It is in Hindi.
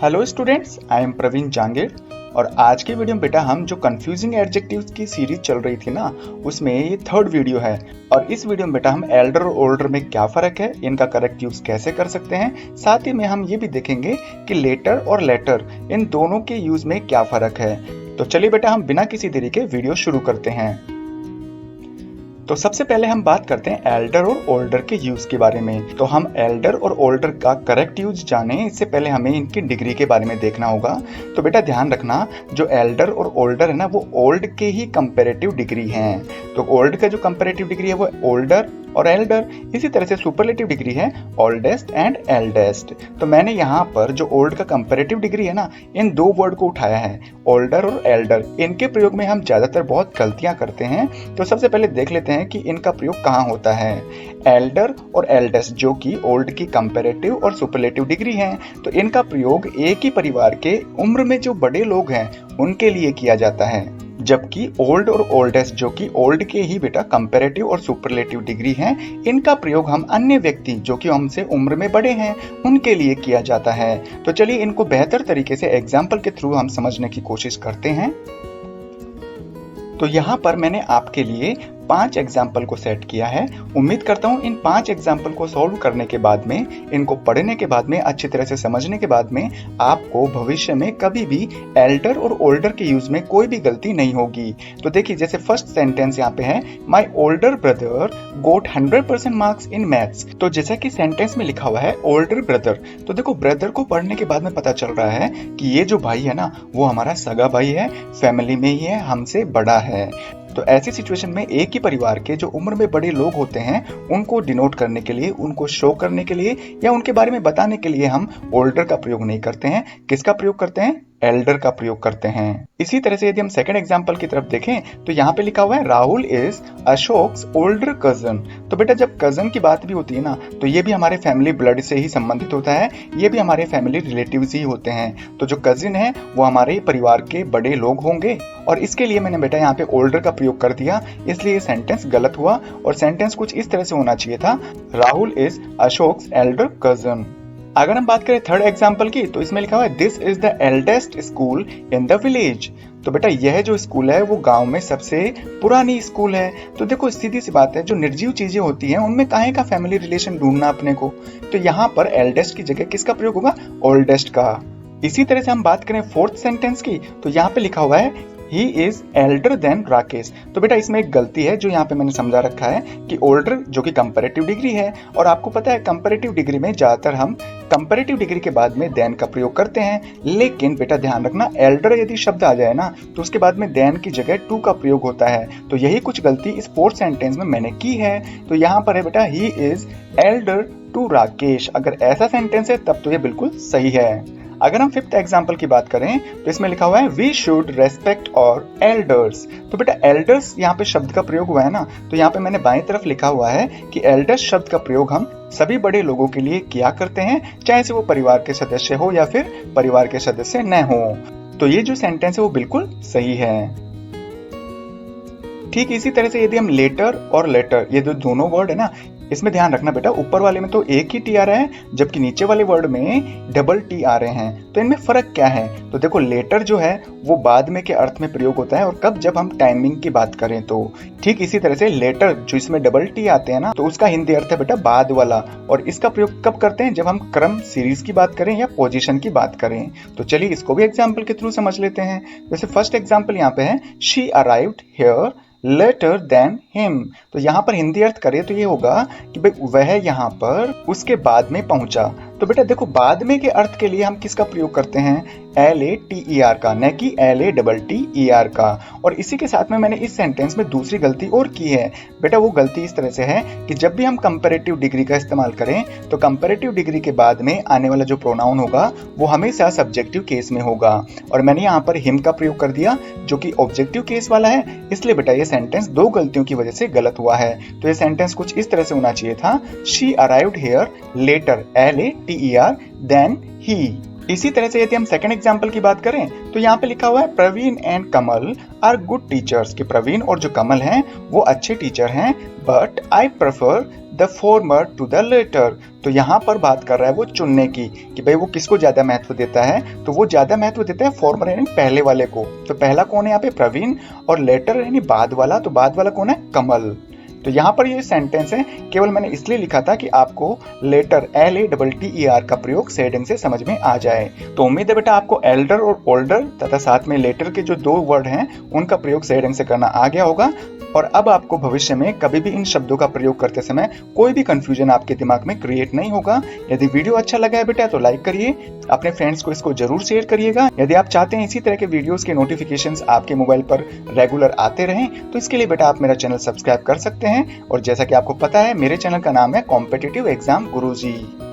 Hello students, I am Praveen Jangir और आज की वीडियो में बेटा हम जो कंफ्यूजिंग एडजेक्टिव्स की सीरीज चल रही थी ना, उसमें ये थर्ड वीडियो है। और इस वीडियो में बेटा हम एल्डर और ओल्डर में क्या फ़र्क है, इनका करेक्ट यूज़ कैसे कर सकते हैं, साथ ही में हम ये भी देखेंगे कि लेटर और लेटर इन दोनों के यूज़ में क्या फ़र्क है। तो चलिए बेटा हम बिना किसी देरी के वीडियो शुरू करते हैं। तो सबसे पहले हम बात करते हैं एल्डर और ओल्डर के यूज के बारे में। तो हम एल्डर और ओल्डर का करेक्ट यूज जाने इससे पहले हमें इनकी डिग्री के बारे में देखना होगा। तो बेटा ध्यान रखना, जो एल्डर और ओल्डर है ना, वो ओल्ड के ही कंपैरेटिव डिग्री हैं। तो ओल्ड का जो कंपैरेटिव डिग्री है वो ओल्डर और एल्डर, इसी तरह से सुपरलेटिव डिग्री है ओल्डेस्ट एंड एल्डेस्ट। तो मैंने यहाँ पर जो ओल्ड का कंपैरेटिव डिग्री है ना, इन दो वर्ड को उठाया है, ओल्डर और एल्डर। इनके प्रयोग में हम ज्यादातर बहुत गलतियां करते हैं। तो सबसे पहले देख लेते हैं कि इनका प्रयोग कहाँ होता है। एल्डर और एल्डेस्ट जो कि ओल्ड की कंपैरेटिव और सुपरलेटिव डिग्री हैं, तो इनका प्रयोग एक ही परिवार के उम्र में जो बड़े लोग हैं उनके लिए किया जाता है। जबकि ओल्ड और ओल्डेस्ट जो कि ओल्ड के ही बेटा कंपैरेटिव और सुपरलेटिव डिग्री हैं, इनका प्रयोग हम अन्य व्यक्ति जो कि हमसे उम्र में बड़े हैं उनके लिए किया जाता है। तो चलिए इनको बेहतर तरीके से एग्जाम्पल के थ्रू हम समझने की कोशिश करते हैं। तो यहाँ पर मैंने आपके लिए 5 एग्जाम्पल को सेट किया है। उम्मीद करता हूँ इन 5 एग्जाम्पल को सॉल्व करने के बाद में, इनको पढ़ने के बाद में, अच्छी तरह से समझने के बाद में आपको भविष्य में कभी भी एल्डर और ओल्डर के यूज में कोई भी गलती नहीं होगी। तो देखिए जैसे फर्स्ट सेंटेंस यहाँ पे है, my older brother got 100% marks in maths. तो जैसा कि सेंटेंस में लिखा हुआ है ओल्डर ब्रदर, तो देखो ब्रदर को पढ़ने के बाद में पता चल रहा है कि ये जो भाई है ना, वो हमारा सगा भाई है, फैमिली में ही है, हमसे बड़ा है। तो ऐसी सिचुएशन में एक ही परिवार के जो उम्र में बड़े लोग होते हैं उनको डिनोट करने के लिए, उनको शो करने के लिए या उनके बारे में बताने के लिए हम ओल्डर का प्रयोग नहीं करते हैं। किसका प्रयोग करते हैं? एल्डर का प्रयोग करते हैं। इसी तरह से यदि हम सेकंड एग्जांपल की तरफ देखें तो यहाँ पे लिखा हुआ है Rahul is Ashoks older cousin. तो बेटा जब कजन की बात भी होती है ना, तो ये भी हमारे फैमिली ब्लड से ही संबंधित होता है, ये भी हमारे फैमिली रिलेटिव्स ही होते हैं। तो जो कजिन है वो हमारे परिवार के बड़े लोग होंगे, और इसके लिए मैंने बेटा यहाँ पे ओल्डर का प्रयोग कर दिया, इसलिए सेंटेंस गलत हुआ। और सेंटेंस कुछ इस तरह से होना चाहिए था, Rahul is Ashoks Elder cousin. अगर हम बात करें थर्ड एग्जाम्पल की, तो इसमें लिखा हुआ है this is the eldest school in the village. तो बेटा यह जो स्कूल है वो गांव में सबसे पुरानी स्कूल है। तो देखो सीधी सी बात है, जो निर्जीव चीजें होती हैं उनमें काहे का फैमिली रिलेशन ढूंढना अपने को। तो यहाँ पर एल्डेस्ट की जगह किसका प्रयोग होगा? ओल्डेस्ट का। इसी तरह से हम बात करें फोर्थ सेंटेंस की, तो यहाँ पे लिखा हुआ है he is elder than Rakesh. तो बेटा इसमें एक गलती है जो यहाँ पे मैंने समझा रखा है कि ओल्डर जो कि कंपैरेटिव डिग्री है, और आपको पता है कंपैरेटिव डिग्री में ज्यादातर हम कंपैरेटिव डिग्री के बाद में देन का प्रयोग करते हैं। लेकिन बेटा ध्यान रखना, एल्डर यदि शब्द आ जाए ना तो उसके बाद में देन की जगह टू का प्रयोग होता है। तो यही कुछ गलती इस फोर्थ सेंटेंस में मैंने की है। तो यहाँ पर है बेटा he is elder to Rakesh. अगर ऐसा सेंटेंस है तब तो ये बिल्कुल सही है। अगर हम फिफ्थ एग्जाम्पल की बात करें तो इसमें लिखा हुआ है वी शुड रेस्पेक्ट और एल्डर्स। तो बेटा एल्डर्स यहाँ पे शब्द का प्रयोग हुआ है ना, तो यहाँ पे मैंने बाएं तरफ लिखा हुआ है कि एल्डर्स शब्द का प्रयोग हम सभी बड़े लोगों के लिए किया करते हैं, चाहे से वो परिवार के सदस्य हो या फिर परिवार के सदस्य न हो। तो ये जो सेंटेंस है वो बिल्कुल सही है। ठीक इसी तरह से यदि हम लेटर और लेटर, ये जो दोनों वर्ड है ना, इसमें ध्यान रखना बेटा, ऊपर वाले में तो एक ही टी आ रहा है जबकि नीचे वाले वर्ड में डबल टी आ रहे हैं। तो इनमें फर्क क्या है? तो देखो लेटर जो है वो बाद में के अर्थ में प्रयोग होता है, और कब? जब हम टाइमिंग की बात करें तो। ठीक इसी तरह से लेटर जो इसमें डबल टी आते हैं ना, तो उसका हिंदी अर्थ है बेटा बाद वाला, और इसका प्रयोग कब करते हैं? जब हम क्रम सीरीज की बात करें या पोजीशन की बात करें। तो चलिए इसको भी एग्जाम्पल के थ्रू समझ लेते हैं। जैसे फर्स्ट एग्जाम्पल यहाँ पे है she arrived here later than him. तो यहाँ पर हिंदी अर्थ करें तो ये होगा कि भाई वह यहाँ पर उसके बाद में पहुंचा। तो बेटा देखो बाद में के अर्थ के लिए हम किसका प्रयोग करते हैं? LATER का, न कि LATTER का। और इसी के साथ में मैंने इस सेंटेंस में दूसरी गलती और की है बेटा। वो गलती इस तरह से है कि जब भी हम कंपैरेटिव डिग्री का इस्तेमाल करें तो कंपैरेटिव डिग्री के बाद में आने वाला जो प्रोनाउन होगा वो हमेशा सब्जेक्टिव केस में होगा, और मैंने यहाँ पर हिम का प्रयोग कर दिया जो कि ऑब्जेक्टिव केस वाला है। इसलिए बेटा ये सेंटेंस दो गलतियों की वजह से गलत हुआ है। तो ये सेंटेंस कुछ इस तरह से होना चाहिए था, she arrived here later LATER than he. इसी तरह से यदि हम सेकंड एग्जांपल की बात करें तो यहाँ पे लिखा हुआ है Praveen and Kamal are good teachers, कि प्रवीण और जो कमल हैं वो अच्छे टीचर हैं, but I prefer the former to the latter. तो यहाँ पर बात कर रहा है वो चुनने की कि भाई वो किसको ज्यादा महत्व देता है। तो वो ज्यादा महत्व देता है फॉर्मर यानी पहले वाले को। तो पहला कौन है यहाँ पे? प्रवीण। और लेटर यानी बाद वाला, तो बाद वाला कौन है? कमल। तो यहाँ पर ये सेंटेंस है केवल मैंने इसलिए लिखा था कि आपको लेटर LATTER का प्रयोग सही ढंग से समझ में आ जाए। तो उम्मीद है बेटा आपको एल्डर और ओल्डर तथा साथ में लेटर के जो 2 वर्ड हैं उनका प्रयोग सही ढंग से करना आ गया होगा। और अब आपको भविष्य में कभी भी इन शब्दों का प्रयोग करते समय कोई भी कंफ्यूजन आपके दिमाग में क्रिएट नहीं होगा। यदि वीडियो अच्छा लगा है बेटा तो लाइक करिए, अपने फ्रेंड्स को इसको जरूर शेयर करिएगा। यदि आप चाहते हैं इसी तरह के वीडियोस के नोटिफिकेशंस आपके मोबाइल पर रेगुलर आते रहें तो इसके लिए बेटा आप मेरा चैनल सब्सक्राइब कर सकते हैं। और जैसा कि आपको पता है मेरे चैनल का नाम है कॉम्पिटिटिव एग्जाम गुरुजी।